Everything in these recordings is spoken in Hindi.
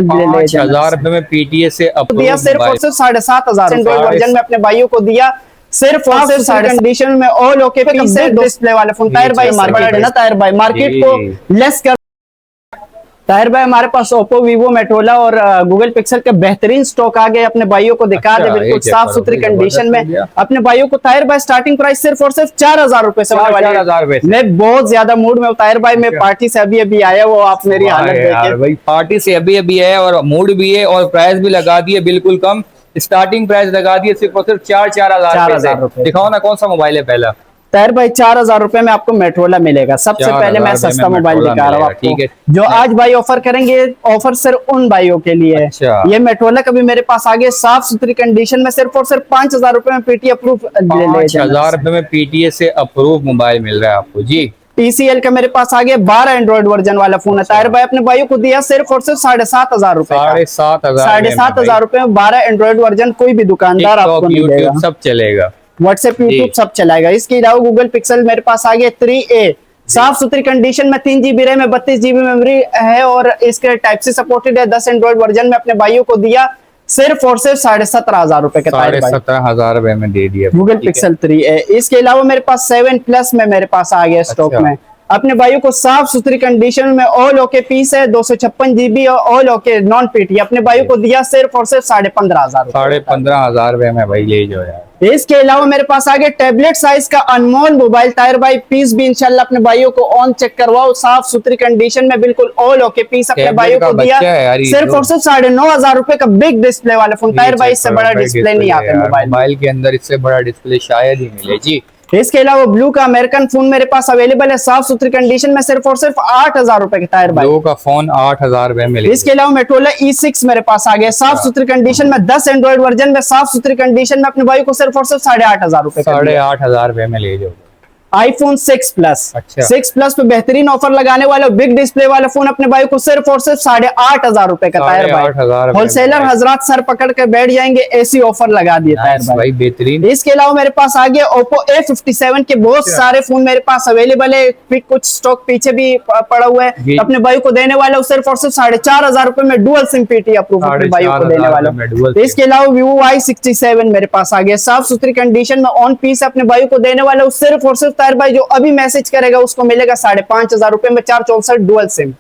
5,000 रुपए में PTA से दिया, सिर्फ और सिर्फ 7,500 एंड्रॉइड वर्जन में अपने भाइयों को दिया, सिर्फ और सिर्फ कंडीशन में ऑल ओके पीस है, डिस्प्ले वाले फोन। ताहिर भाई मार्केट है ना, ताहिर भाई मार्केट को लेस कर। ताहिर भाई हमारे पास ओप्पो, वीवो, मोटोरोला और गूगल पिक्सल के बेहतरीन स्टॉक आ गए, अपने भाइयों को दिखा दे बिल्कुल साफ सुथरी कंडीशन में अपने भाइयों को। ताहिर भाई स्टार्टिंग प्राइस सिर्फ और सिर्फ 4,000 रुपए से होने वाली है। मैं बहुत ज्यादा मूड में हूं ताहिर भाई, मैं पार्टी से अभी अभी आया, वो आप मेरी हालत देखिए भाई, पार्टी से अभी अभी है और मूड भी है और प्राइस भी लगा दिए बिल्कुल कम। स्टार्टिंग प्राइस लगा दिए सिर्फ और सिर्फ 4,000 रुपए। दिखाओ ना कौन सा मोबाइल है पहला। ताहिर भाई 4,000 रुपए में आपको मोटोरोला मिलेगा। सबसे पहले मैं सस्ता मोबाइल दिखा रहा हूँ आपको, जो आज भाई ऑफर करेंगे, ऑफर सिर्फ उन भाइयों के लिए है। ये मोटोरोला कभी मेरे पास आ गया साफ सुथरी कंडीशन में, सिर्फ और सिर्फ 5,000 रुपए में PTA अप्रूव, 5,000 रुपए में PTA से अप्रूव मोबाइल मिल रहा है आपको जी। TCL का मेरे पास आ गया 12 एंड्रॉइड वर्जन वाला फोन है। ताहिर भाई अपने भाइयों को दिया सिर्फ और सिर्फ 7,500 रुपए, 7,500 रुपए में 12 एंड्रॉइड वर्जन। कोई भी दुकानदार आपको नहीं देगा, सब चलेगा, व्हाट्सएप, यूट्यूब सब चलाएगा। इसके अलावा गूगल पिक्सल मेरे पास आ गया 3A, साफ सुथरी कंडीशन में, 3 GB रैम है, 32 GB मेमोरी है और इसके टाइप से सपोर्टेड है। 10 एंड्रॉइड वर्जन में अपने भाइयों को दिया सिर्फ और सिर्फ 17,500 रुपए के। 17,500 रुपए में दे दिया गूगल पिक्सल 3A। इसके अलावा मेरे पास 7 प्लस में मेरे पास आ गया स्टॉक में, अपने भाइयों को साफ सुथरी कंडीशन में, ऑल ओके पीस है, 256 GB और ऑल ओके नॉन PTA अपने भाइयों को दिया सिर्फ और सिर्फ 15,500, 15,500 रुपए में भाई ले जाओ यार। इसके अलावा मेरे पास आ गया टैबलेट साइज का अनमोल मोबाइल। ताहिर भाई पीस भी इंशाल्लाह अपने भाइयों को ऑन चेक करवाओ, साफ सुथरी कंडीशन में, बिल्कुल ऑल ओके पीस अपने भाइयों को दिया सिर्फ और सिर्फ 9,500 रुपए का बिग डिस्प्ले वाले फोन। ताहिर भाई इससे बड़ा डिस्प्ले नहीं आता मोबाइल के अंदर, इससे बड़ा डिस्प्ले शायद ही मिले जी। इसके अलावा ब्लू का अमेरिकन फोन मेरे पास अवेलेबल है साफ सुथरी कंडीशन में, सिर्फ और सिर्फ 8,000 रुपए के। ताहिर भाई ब्लू का फोन 8,000 रुपए में। इसके अलावा मोटोरोला E6 मेरे पास आ गया साफ सुथरी कंडीशन में, 10 एंड्रॉइड वर्जन में, साफ सुथरी कंडीशन में, अपने भाई को सिर्फ और सिर्फ 8,500 रुपए, 8,500 रुपए में ले जाओ। iPhone 6 प्लस, अच्छा। 6 प्लस पे बेहतरीन ऑफर लगाने वाला बिग डिस्प्ले वाला फोन अपने भाई को सिर्फ और सिर्फ 8,500 रुपए का। ताहिर भाई होलसेलर हजरात सर पकड़ के बैठ जाएंगे, ऐसी ऑफर लगा दिए ताहिर भाई बेहतरीन। इसके अलावा मेरे पास आ गया Oppo A57 के बहुत सारे फोन मेरे पास अवेलेबल है, कुछ स्टॉक पीछे भी पड़ा हुआ है, अपने भाई को देने वाला सिर्फ और सिर्फ 4,500 रुपए में डुअल सिम PTA अप्रूव अपने भाई को देने वाला। इसके अलावा Vivo Y67 मेरे पास आ गया साफ सुथरी कंडीशन में, ऑन पीस अपने भाई को देने वाला सिर्फ और सिर्फ। ताहिर भाई जो अभी मैसेज करेगा उसको मिलेगा 5,500 रुपए में, 464 डुअल सिम,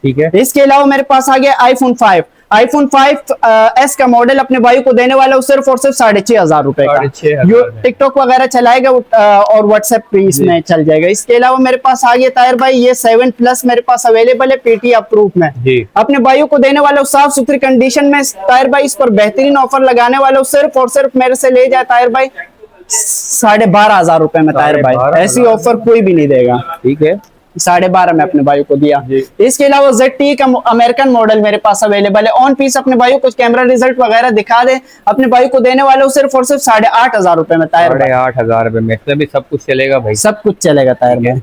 ठीक है। इसके अलावा मेरे पास आ गया iPhone 5, iPhone 5s का मॉडल अपने भाई को देने वाला सिर्फ और सिर्फ 6,500 रुपए का। जो टिकटॉक वगैरह चलाएगा और व्हाट्सएप पे इसमें चल जाएगा। इसके अलावा मेरे पास आ गया ताहिर भाई ये 7 प्लस मेरे पास अवेलेबल है PTA अप्रूव में, अपने भाइयों को देने वाला साफ सुथरी कंडीशन में। ताहिर भाई इस पर बेहतरीन ऑफर लगाने वाला सिर्फ और सिर्फ मेरे से ले जाए ताहिर भाई 12,500 रुपए में। ताहिर भाई ऐसी ऑफर कोई भी नहीं देगा, ठीक है। 12,500 में अपने भाई को दिया। इसके अलावा ZTE का अमेरिकन मॉडल मेरे पास अवेलेबल है, ऑन पीस अपने भाइयों को कैमरा रिजल्ट वगैरह दिखा दे, अपने भाई को देने वाला सिर्फ और सिर्फ 8,500 रुपए में। ताहिर 8,500 रुपए में इसमें भी सब कुछ चलेगा भाई, सब कुछ चलेगा ताहिर भाई।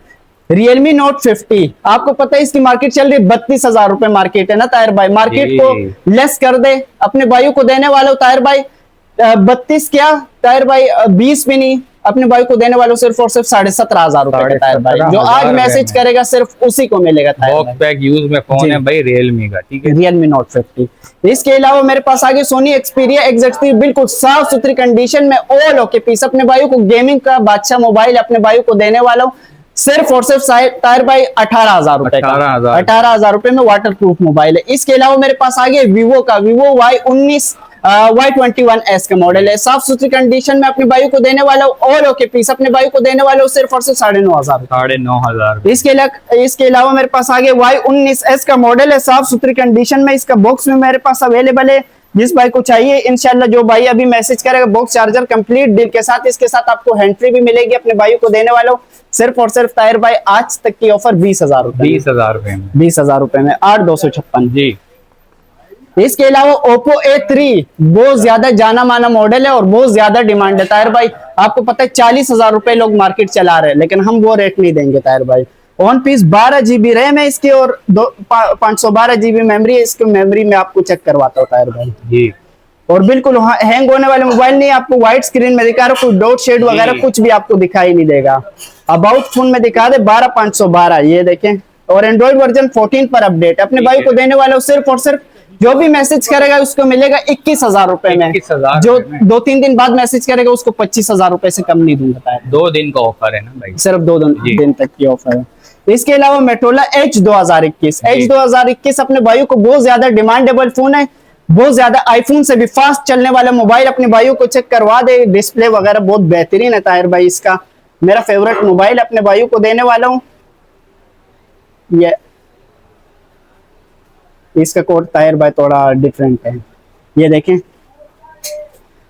Realme Note 50 आपको पता है इसकी मार्केट चल रही 32,000 रुपए मार्केट है ना ताहिर भाई, मार्केट को लेस कर दे, अपने भाइयों को देने वाला ताहिर भाई 32 क्या ताहिर भाई 20 भी नहीं, अपने भाई को देने वालों सिर्फ और सिर्फ 17,500 रुपए। ताहिर भाई जो आज मैसेज करेगा सिर्फ उसी को मिलेगा। बॉक्स पैक यूज में फोन है भाई Realme का, ठीक है। Realme Note 50। इसके अलावा मेरे पास आगे Sony Xperia X3 बिल्कुल साफ सुथरी कंडीशन में, ऑल ओके पीस अपने भाइयों को गेमिंग का बादशाह मोबाइल अपने भाइयों को देने वाला हूँ सिर्फ और सिर्फ ताहिर भाई 18,000 रुपए का, 18,000 रुपए में वाटर प्रूफ मोबाइल है। इसके अलावा मेरे पास आगे Vivo का Vivo Y19 Y21s का मॉडल है, साफ सुथरी कंडीशन में अपने भाइयों को देने वाला और ओके पीस अपने भाइयों को देने वाला सिर्फ और सिर्फ 9,500। इसके अलावा मेरे पास आगे Y19s का मॉडल है, साफ सुथरी कंडीशन में, इसका बॉक्स में मेरे पास अवेलेबल है। जिस भाई को चाहिए इंशाल्लाह जो भाई अभी मैसेज करेगा बॉक्स चार्जर कंप्लीट डील के साथ, इसके साथ आपको हैंड फ्री भी मिलेगी, अपने भाइयों को देने वाला सिर्फ और सिर्फ ताहिर भाई आज तक की ऑफर 20,000 रुपए, 20,000 रुपए में, 20,000 रुपए में 8,256 जी। इसके अलावा Oppo A3 बहुत ज्यादा जाना माना मॉडल है और बहुत ज्यादा डिमांड है ताहिर भाई, आपको पता है 40,000 रुपए लोग मार्केट चला रहे हैं, लेकिन हम वो रेट नहीं देंगे ताहिर भाई। ऑन पीस 12 GB रैम है इसकी और 512 GB मेमोरी है इसकी, मेमोरी में आपको चेक करवाता हूँ ताहिर भाई जी। और बिल्कुल हैंग होने वाले मोबाइल नहीं, आपको व्हाइट स्क्रीन में दिखा रहा हूँ, कोई डॉट शेड वगैरह कुछ भी आपको दिखाई नहीं देगा। अबाउट फोन में दिखा दे 12,512 ये देखें, और एंड्रॉइड वर्जन 14 पर अपडेट अपने भाई को देने वाला सिर्फ और सिर्फ जो भी मैसेज करेगा उसको मिलेगा 21,000 रुपए में। 21,000 जो रुपए में। 2-3 दिन बाद मैसेज करेगा उसको 25,000 रुपए से कम नहीं दूंगा टायर। 2 दिन का ऑफर है ना भाई, सिर्फ 2 दिन तक की ऑफर है। इसके अलावा मेटोला H 2021 अपने भाइयों को बहुत ज्यादा डिमांडेबल फोन है, बहुत ज्यादा आईफोन से भी फास्ट चलने वाला मोबाइल। अपने भाइयों को चेक करवा दे, डिस्प्ले वगैरह बहुत बेहतरीन है ताहिर भाई। इसका मेरा फेवरेट मोबाइल अपने भाइयों को देने वाला हूँ। ये इसका कोड ताहिर भाई थोड़ा डिफरेंट है, ये देखें।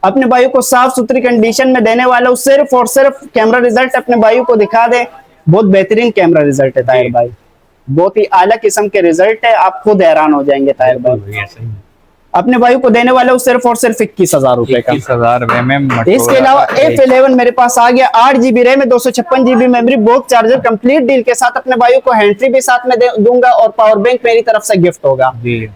अपने भाइयों को साफ सुथरी कंडीशन में देने वाला हूँ। सिर्फ और सिर्फ कैमरा रिजल्ट अपने भाइयों को दिखा दे, बहुत बेहतरीन कैमरा रिजल्ट है ताहिर भाई, बहुत ही आला किस्म के रिजल्ट है, आप खुद हैरान हो जाएंगे ताहिर भाई। अपने भाइयों को देने वाला हूँ सिर्फ और सिर्फ 21,000 रुपए का। 21,000 में। इसके अलावा F11 मेरे पास आ गया, 8GB रैम है, 256GB memory, box charger complete deal के साथ। अपने भाइयों को हैंड फ्री भी साथ में दूंगा और पावर बैंक मेरी तरफ से गिफ्ट होगा।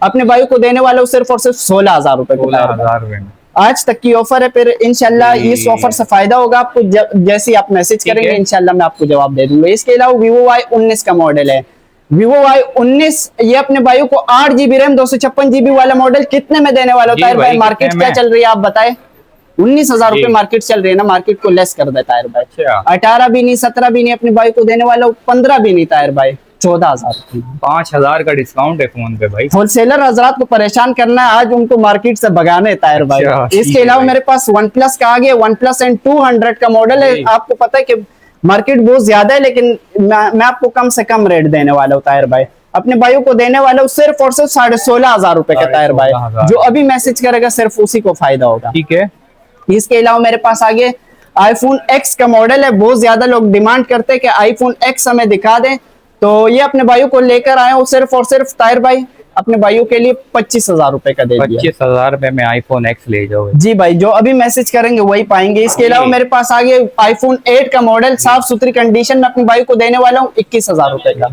अपने भाइयों को देने वाला हूँ सिर्फ और सिर्फ 16,000 रुपए का। आज तक की ऑफर है, फिर इंशाल्लाह इस ऑफर से फायदा होगा आपको। जैसे आप मैसेज करेंगे इंशाल्लाह मैं आपको जवाब दे दूंगा। इसके अलावा Vivo Y19 का मॉडल है, Vivo Y19, ये अपने भाइयों को 8GB रैम 256GB वाला मॉडल कितने में देने वाला होता है भाई? मार्केट क्या चल रही है आप बताए? 19,000 रुपए मार्केट चल रही है ना, मार्केट को लेस कर देता है भाई। 18 भी नहीं, 17 भी नहीं, अपने भाई को देने वाला 15 भी नहीं ताहिर भाई, 14,000। 5,000 का डिस्काउंट है फोन पे भाई। होलसेलर हजरात को परेशान करना है, आज उनको मार्केट से भगाने ताहिर भाई। इसके अलावा मेरे पास OnePlus का आ गया, OnePlus N200 का मॉडल है। आपको पता है कि मार्केट बहुत ज्यादा है, लेकिन मैं आपको कम से कम रेट देने वाला हूँ ताहिर भाई। अपने भाइयों को देने वाला हूँ सिर्फ और सिर्फ 16,500 रुपए का ताहिर भाई। जो अभी मैसेज करेगा सिर्फ उसी को फायदा होगा। ठीक है। इसके अलावा मेरे पास आगे iPhone X का मॉडल है, बहुत ज्यादा लोग डिमांड करते हैं कि iPhone X हमें दिखा दें, तो ये अपने भाइयों को लेकर आए हूँ सिर्फ और सिर्फ ताहिर भाई अपने भाइयों के लिए 25,000 रुपए का दे दिया। 25,000 रुपए में iPhone X ले जाओ जी भाई, जो अभी मैसेज करेंगे वही पाएंगे। इसके अलावा मेरे पास आगे iPhone 8 का मॉडल साफ सुथरी कंडीशन में अपने भाई को देने वाला हूँ 21,000 रुपए का।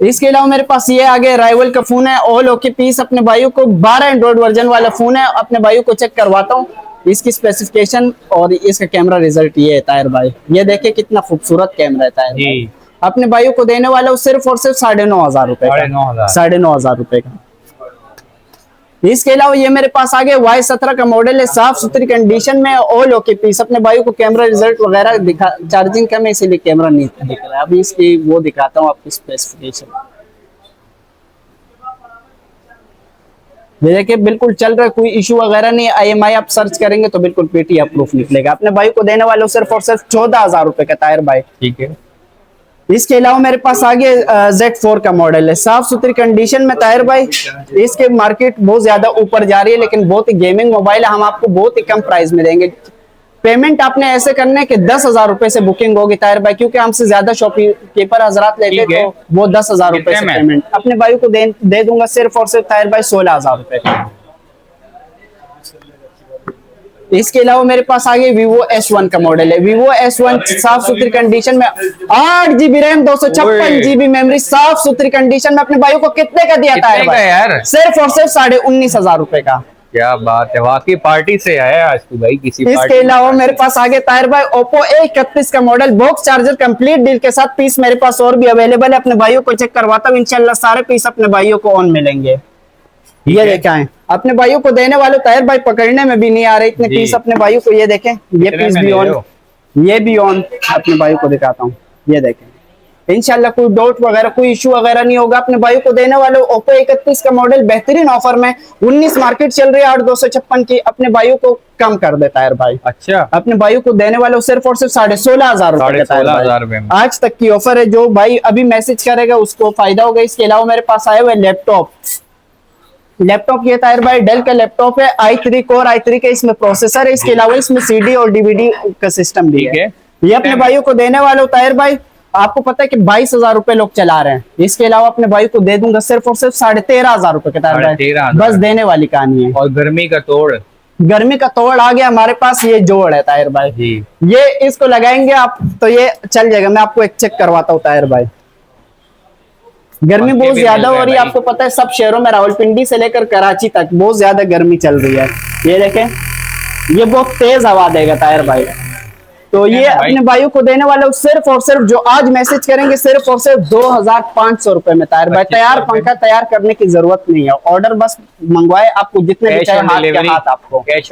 इसके अलावा मेरे पास ये आगे राइवल का फोन है, ऑल ओके पीस। अपने भाइयों को 12 एंड्रॉइड वर्जन वाला फोन है, अपने भाइयों को चेक करवाता हूँ इसकी स्पेसिफिकेशन और इसका कैमरा रिजल्ट। ये है ताहिर भाई, ये देखिए कितना खूबसूरत कैमरा है ताहिर भाई। अपने भाइयों को देने वाला हूँ सिर्फ और सिर्फ 9,500 रुपए का। 9,500 रुपए का। इसके अलावा ये मेरे पास आगे Y17 का मॉडल है, साफ सुथरी कंडीशन में, ऑल ओके पीस। अपने भाइयों को कैमरा रिजल्ट वगैरह दिखा, चार्जिंग कम है इसीलिए कैमरा नहीं दिख रहा है। अभी इसकी वो दिखाता हूँ आपकी स्पेसिफिकेशन। देखिए बिल्कुल चल रहा है, कोई इशू वगैरह नहीं है। IMI आप सर्च करेंगे तो बिल्कुल पेटी अप्रूफ निकलेगा। अपने भाई को देने वाले सिर्फ और सिर्फ 14,000 रुपए का ताहिर भाई। ठीक है। इसके अलावा मेरे पास आगे Z4 का मॉडल है, साफ सुथरी कंडीशन में ताहिर भाई। इसके मार्केट बहुत ज्यादा ऊपर जा रही है, लेकिन बहुत ही गेमिंग मोबाइल है, हम आपको बहुत ही कम प्राइस में देंगे। पेमेंट आपने ऐसे करना है कि 10,000 रुपए से बुकिंग होगी ताहिर भाई, क्योंकि हमसे ज्यादा शॉपकीपर हजरात लेते हैं तो वो 10,000 रुपए से पेमेंट अपने भाई को दे दूंगा सिर्फ और सिर्फ ताहिर भाई 16,000 रुपए का। इसके अलावा मेरे पास आगे Vivo S1 का मॉडल है, Vivo S1 साफ सुथरी कंडीशन में, 8GB रैम 256GB मेमोरी, साफ सुथरी कंडीशन में। अपने भाइयों को कितने का दिया ताहिर भाई? यार सिर्फ और सिर्फ 19,500 रुपए का। क्या बात है, वाकई पार्टी से आया आज तू भाई किसी। इसके अलावा मेरे पास आगे ताहिर भाई Oppo A31 का model, box charger complete deal के साथ। पीस मेरे पास और भी अवेलेबल है, अपने भाइयों को चेक करवाता हूँ, इंशाल्लाह सारे पीस अपने भाइयों को ऑन मिलेंगे। ये देखें अपने भाइयों को देने वाले ताहिर भाई पकड़ने में भी नहीं आ रहे इतने पीस अपने भाइयों को। ये देखें, ये पीस भी ऑन, ये भी ऑन अपने भाइयों को दिखाता हूँ। ये देखें इंशाल्लाह कोई डाउट वगैरह कोई इशू वगैरह नहीं होगा। अपने भाइयों को देने वाले Oppo A31 का मॉडल बेहतरीन ऑफर में 19 मार्केट चल रही है 8,256 की, अपने भाइयों को कम कर देता है भाई। अच्छा, अपने भाइयों को देने वाले सिर्फ और सिर्फ 16,500 रुपए आज तक की ऑफर है। जो भाई अभी मैसेज करेगा उसको फायदा होगा। इसके अलावा मेरे पास आए हुए लैपटॉप ये ताहिर भाई डेल का लैपटॉप है, i3 कोर i3 का इसमें प्रोसेसर है। इसके अलावा इसमें CD और DVD का सिस्टम भी है। ये अपने भाइयों को देने वाले हो ताहिर भाई, आपको पता है कि 22,000 रुपए लोग चला रहे हैं। इसके अलावा अपने भाई को दे दूंगा सिर्फ और सिर्फ 13,500 रुपए के ताहिर भाई, बस देने वाली कहानी है। और गर्मी का तोड़ आ गया हमारे पास, ये जोड़ है ताहिर भाई जी। ये इसको लगाएंगे आप तो ये चल जाएगा। मैं आपको एक चेक करवाता हूँ ताहिर भाई, गर्मी बहुत ज्यादा हो रही है, आपको पता है सब शहरों में रावलपिंडी से लेकर कराची तक बहुत ज्यादा गर्मी चल रही है। ये देखें, ये बहुत तेज हवा देगा ताहिर भाई। तो ये अपने भाइयों को देने वाला हूँ सिर्फ और सिर्फ, जो आज मैसेज करेंगे सिर्फ और सिर्फ 2500 रुपए में ताहिर भाई। तैयार पंखा तैयार करने की जरूरत नहीं है, ऑर्डर बस मंगवाए, आपको जितने भी चाहे हाथ के हाथ आपको cash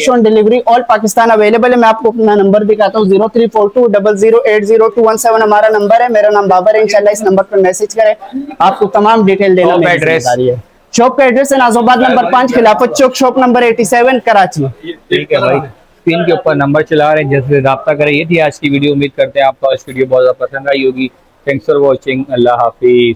on delivery all Pakistan available है। मैं आपको अपना नंबर दिखाता हूँ 034200800217 हमारा नंबर है। मेरा नाम बाबर है, इंशाल्लाह इस नंबर पर मैसेज करें, आपको तमाम डिटेल देना मेरी जिम्मेदारी है। शॉप का एड्रेस है नाजोबाद नंबर 5 खिलाफत चौक, शॉप नंबर 87 कराची। ठीक है भाई, स्क्रीन के ऊपर नंबर चला रहे हैं, जैसे राब्ता करें। ये थी आज की वीडियो, उम्मीद करते हैं आपको आज वीडियो बहुत ज्यादा पसंद आई होगी। Thanks for watching, Allah Hafiz.